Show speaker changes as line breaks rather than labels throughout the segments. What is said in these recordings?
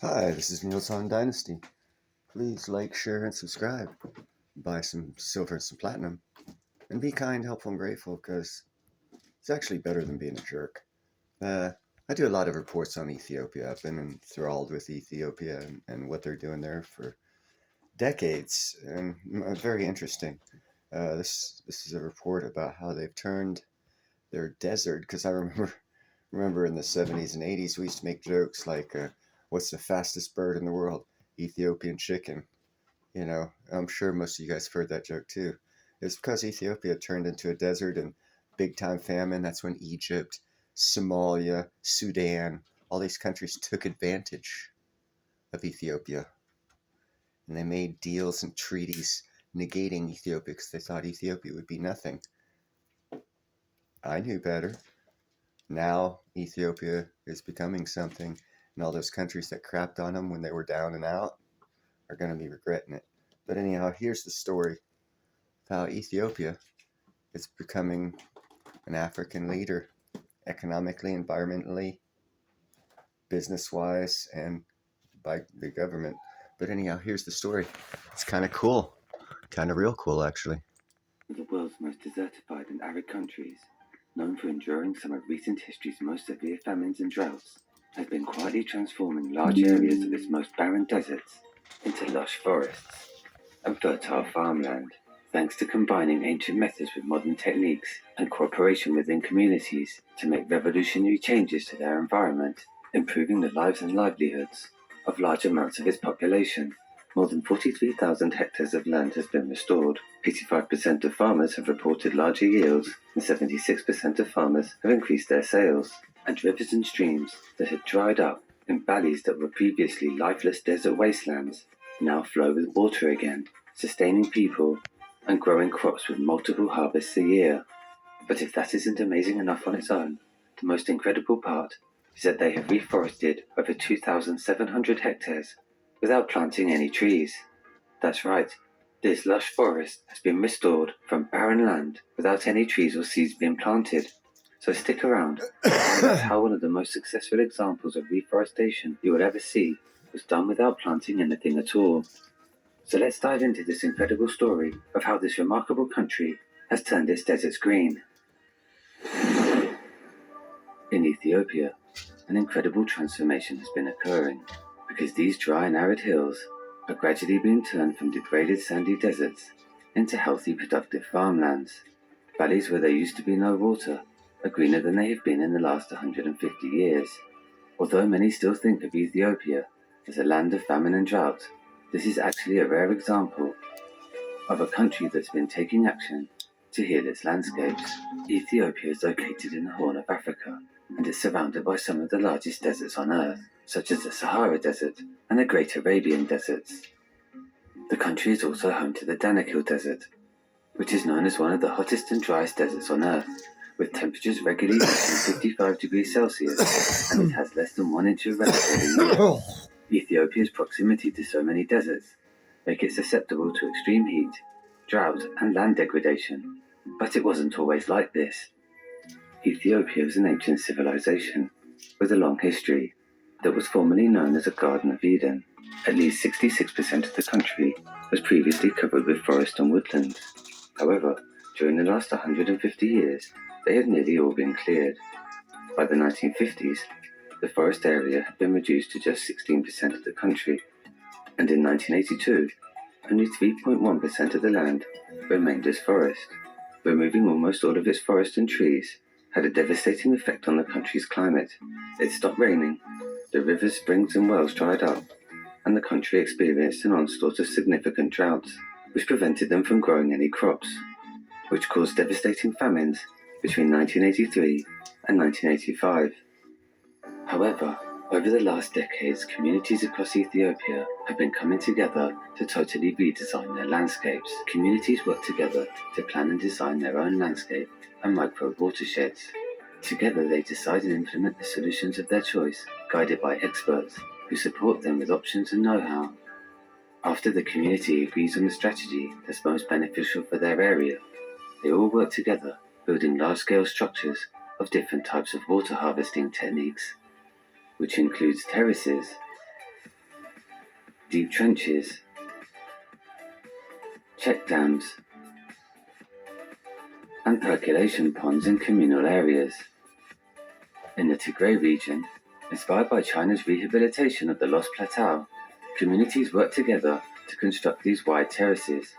Hi, this is Mealtime Dynasty. Please like, share, and subscribe. Buy some silver and some platinum. And be kind, helpful, and grateful because it's actually better than being a jerk. I do a lot of reports on Ethiopia. I've been enthralled with Ethiopia and what they're doing there for decades, and very interesting. This is a report about how they've turned their desert. Because I remember in the 70s and 80s we used to make jokes like, "What's the fastest bird in the world? Ethiopian chicken." I'm sure most of you guys have heard that joke too. It's because Ethiopia turned into a desert and big time famine. That's when Egypt, Somalia, Sudan, all these countries took advantage of Ethiopia. And they made deals and treaties negating Ethiopia because they thought Ethiopia would be nothing. I knew better. Now Ethiopia is becoming something, and all those countries that crapped on them when they were down and out are going to be regretting it. But anyhow, here's the story of how Ethiopia is becoming an African leader economically, environmentally, business wise, and by the government. But anyhow, here's the story. It's kind of cool. Kind of real cool, actually.
One of the world's most desertified and arid countries, known for enduring some of recent history's most severe famines and droughts, has been quietly transforming large areas of its most barren deserts into lush forests and fertile farmland, thanks to combining ancient methods with modern techniques and cooperation within communities to make revolutionary changes to their environment, improving the lives and livelihoods of large amounts of its population. More than 43,000 hectares of land has been restored. 85% of farmers have reported larger yields, and 76% of farmers have increased their sales. And rivers and streams that had dried up in valleys that were previously lifeless desert wastelands now flow with water again, sustaining people and growing crops with multiple harvests a year. But if that isn't amazing enough on its own, the most incredible part is that they have reforested over 2,700 hectares without planting any trees. That's right, this lush forest has been restored from barren land without any trees or seeds being planted. So stick around to find out how one of the most successful examples of reforestation you will ever see was done without planting anything at all. So let's dive into this incredible story of how this remarkable country has turned its deserts green. In Ethiopia, an incredible transformation has been occurring because these dry and arid hills are gradually being turned from degraded sandy deserts into healthy, productive farmlands. Valleys where there used to be no water are greener than they have been in the last 150 years. Although many still think of Ethiopia as a land of famine and drought, this is actually a rare example of a country that's been taking action to heal its landscapes. Ethiopia is located in the Horn of Africa and is surrounded by some of the largest deserts on Earth, such as the Sahara Desert and the Great Arabian Deserts. The country is also home to the Danakil Desert, which is known as one of the hottest and driest deserts on Earth, with temperatures regularly reaching 55 degrees Celsius, and it has less than 1 inch of rainfall a year. Ethiopia's proximity to so many deserts make it susceptible to extreme heat, drought, and land degradation. But it wasn't always like this. Ethiopia is an ancient civilization with a long history that was formerly known as a Garden of Eden. At least 66% of the country was previously covered with forest and woodlands. However, during the last 150 years, they had nearly all been cleared. By the 1950s, the forest area had been reduced to just 16% of the country, and in 1982, only 3.1% of the land remained as forest. Removing almost all of its forest and trees had a devastating effect on the country's climate. It stopped raining, the rivers, springs and wells dried up, and the country experienced an onslaught of significant droughts, which prevented them from growing any crops, which caused devastating famines between 1983 and 1985. However, over the last decades, communities across Ethiopia have been coming together to totally redesign their landscapes. Communities work together to plan and design their own landscape and micro watersheds. Together they decide and implement the solutions of their choice, guided by experts who support them with options and know-how. After the community agrees on the strategy that's most beneficial for their area, they all work together, building large-scale structures of different types of water harvesting techniques, which includes terraces, deep trenches, check dams, and percolation ponds in communal areas. In the Tigray region, inspired by China's rehabilitation of the Lost Plateau, communities work together to construct these wide terraces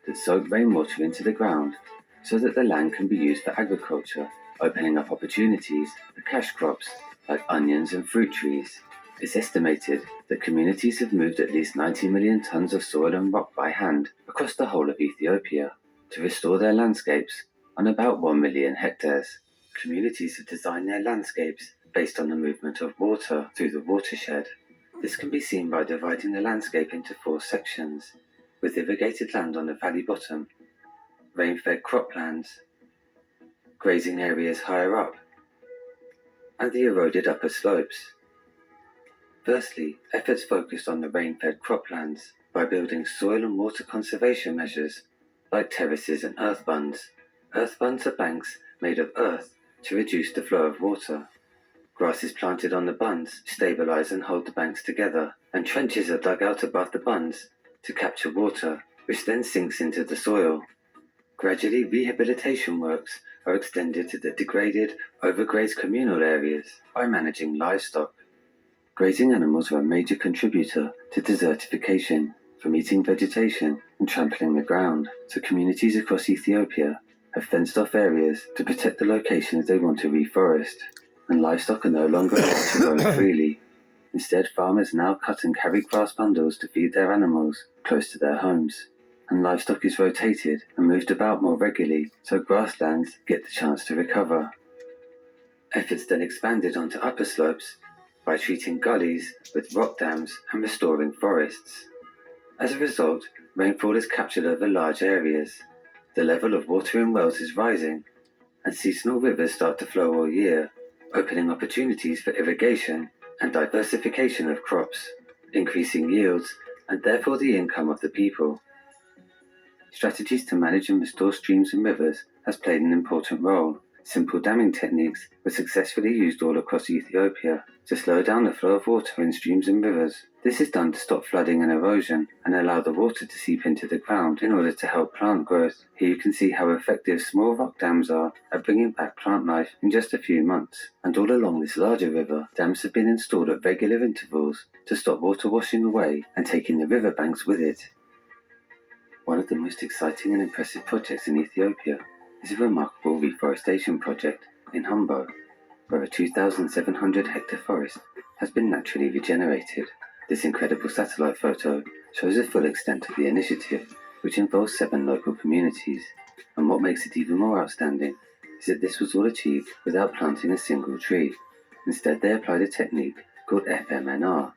that soak rainwater into the ground so that the land can be used for agriculture, opening up opportunities for cash crops like onions and fruit trees. It's estimated that communities have moved at least 90 million tons of soil and rock by hand across the whole of Ethiopia to restore their landscapes on about 1 million hectares. Communities have designed their landscapes based on the movement of water through the watershed. This can be seen by dividing the landscape into 4 sections, with irrigated land on the valley bottom, rain-fed croplands, grazing areas higher up, and the eroded upper slopes. Firstly, efforts focused on the rain-fed croplands by building soil and water conservation measures like terraces and earth bunds. Earth bunds are banks made of earth to reduce the flow of water. Grass is planted on the bunds to stabilize and hold the banks together, and trenches are dug out above the bunds to capture water, which then sinks into the soil. Gradually, rehabilitation works are extended to the degraded, overgrazed communal areas by managing livestock. Grazing animals are a major contributor to desertification from eating vegetation and trampling the ground, so communities across Ethiopia have fenced off areas to protect the locations they want to reforest, and livestock are no longer allowed to roam freely. Instead, farmers now cut and carry grass bundles to feed their animals close to their homes, and livestock is rotated and moved about more regularly so grasslands get the chance to recover. Efforts then expanded onto upper slopes by treating gullies with rock dams and restoring forests. As a result, rainfall is captured over large areas. The level of water in wells is rising, and seasonal rivers start to flow all year, opening opportunities for irrigation and diversification of crops, increasing yields and therefore the income of the people. Strategies to manage and restore streams and rivers has played an important role. Simple damming techniques were successfully used all across Ethiopia to slow down the flow of water in streams and rivers. This is done to stop flooding and erosion and allow the water to seep into the ground in order to help plant growth. Here you can see how effective small rock dams are at bringing back plant life in just a few months. And all along this larger river, dams have been installed at regular intervals to stop water washing away and taking the riverbanks with it. One of the most exciting and impressive projects in Ethiopia is a remarkable reforestation project in Humbo, where a 2,700 hectare forest has been naturally regenerated. This incredible satellite photo shows the full extent of the initiative, which involves 7 local communities. And what makes it even more outstanding is that this was all achieved without planting a single tree. Instead, they applied a technique called FMNR.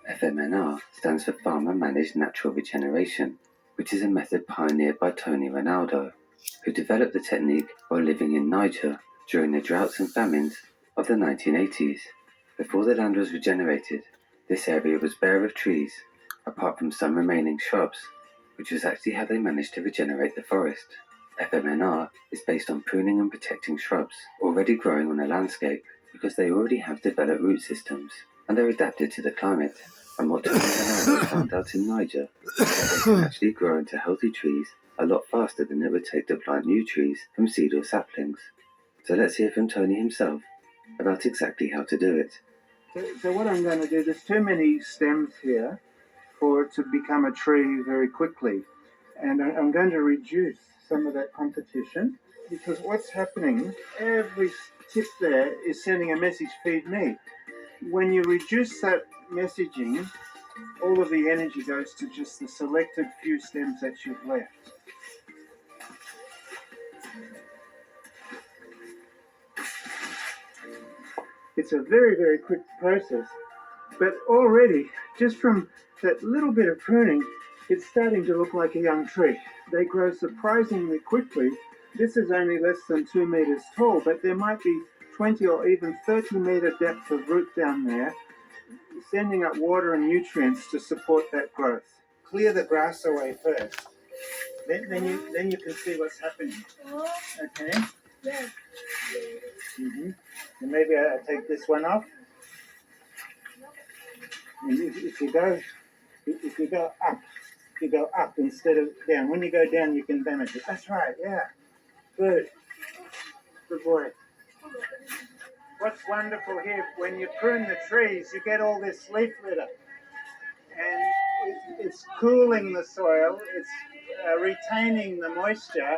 FMNR stands for Farmer Managed Natural Regeneration, which is a method pioneered by Tony Ronaldo, who developed the technique while living in Niger during the droughts and famines of the 1980s. Before the land was regenerated, this area was bare of trees, apart from some remaining shrubs, which was actually how they managed to regenerate the forest. FMNR is based on pruning and protecting shrubs already growing on a landscape because they already have developed root systems and are adapted to the climate. And what Tony Ronaldo found out in Niger is that they can actually grow into healthy trees a lot faster than it would take to plant new trees from seed or saplings. So let's hear from Tony himself about exactly how to do it.
So what I'm going to do, there's too many stems here for it to become a tree very quickly. And I'm going to reduce some of that competition because what's happening, every tip there is sending a message, feed me. When you reduce that messaging, all of the energy goes to just the selected few stems that you've left. It's a very, very quick process, but already, just from that little bit of pruning, it's starting to look like a young tree. They grow surprisingly quickly. This is only less than 2 meters tall, but there might be 20 or even 30-meter depth of root down there, sending up water and nutrients to support that growth. Clear the grass away first. Then you can see what's happening. Okay?
Yes.
Mm-hmm. And maybe I take this one off. And if you go If you go up instead of down. When you go down, you can damage it. That's right. Yeah. Good. Good boy. What's wonderful here, when you prune the trees, you get all this leaf litter, and it's cooling the soil. It's retaining the moisture,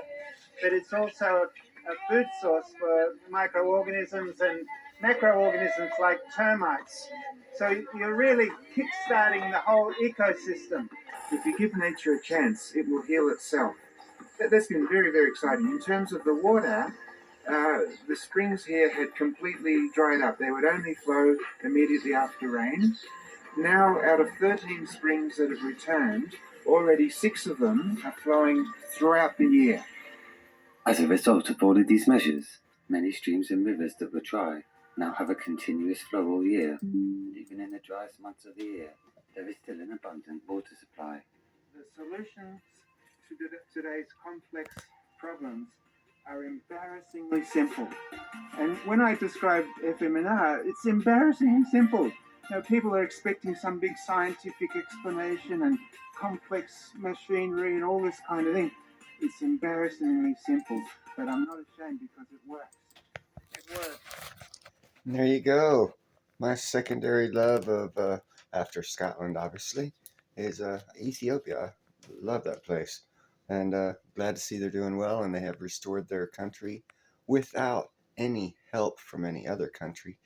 but it's also a food source for microorganisms and macroorganisms like termites. So you're really kick-starting the whole ecosystem. If you give nature a chance, it will heal itself. That's been very, very exciting. In terms of the water, the springs here had completely dried up. They would only flow immediately after rain. Now, out of 13 springs that have returned, already 6 of them are flowing throughout the year.
As a result of all of these measures, many streams and rivers that were dry now have a continuous flow all year, and even in the driest months of the year, there is still an abundant water supply.
The solutions to today's complex problems are embarrassingly simple. And when I describe FMNR, it's embarrassingly simple. People are expecting some big scientific explanation and complex machinery and all this kind of thing. It's embarrassingly simple, but I'm not ashamed because it works. It works.
And there you go. My secondary love of, after Scotland, obviously, is Ethiopia. Love that place. And glad to see they're doing well and they have restored their country without any help from any other country.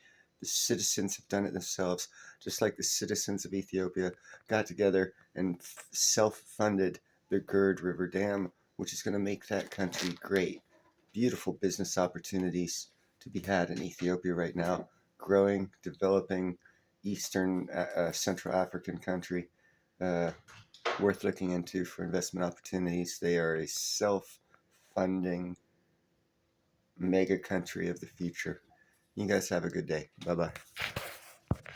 The citizens have done it themselves, just like the citizens of Ethiopia got together and self-funded the Gerd River Dam, which is going to make that country great. Beautiful business opportunities to be had in Ethiopia right now, growing, developing Eastern Central African country, worth looking into for investment opportunities. They are a self-funding mega country of the future. You guys have a good day. Bye-bye.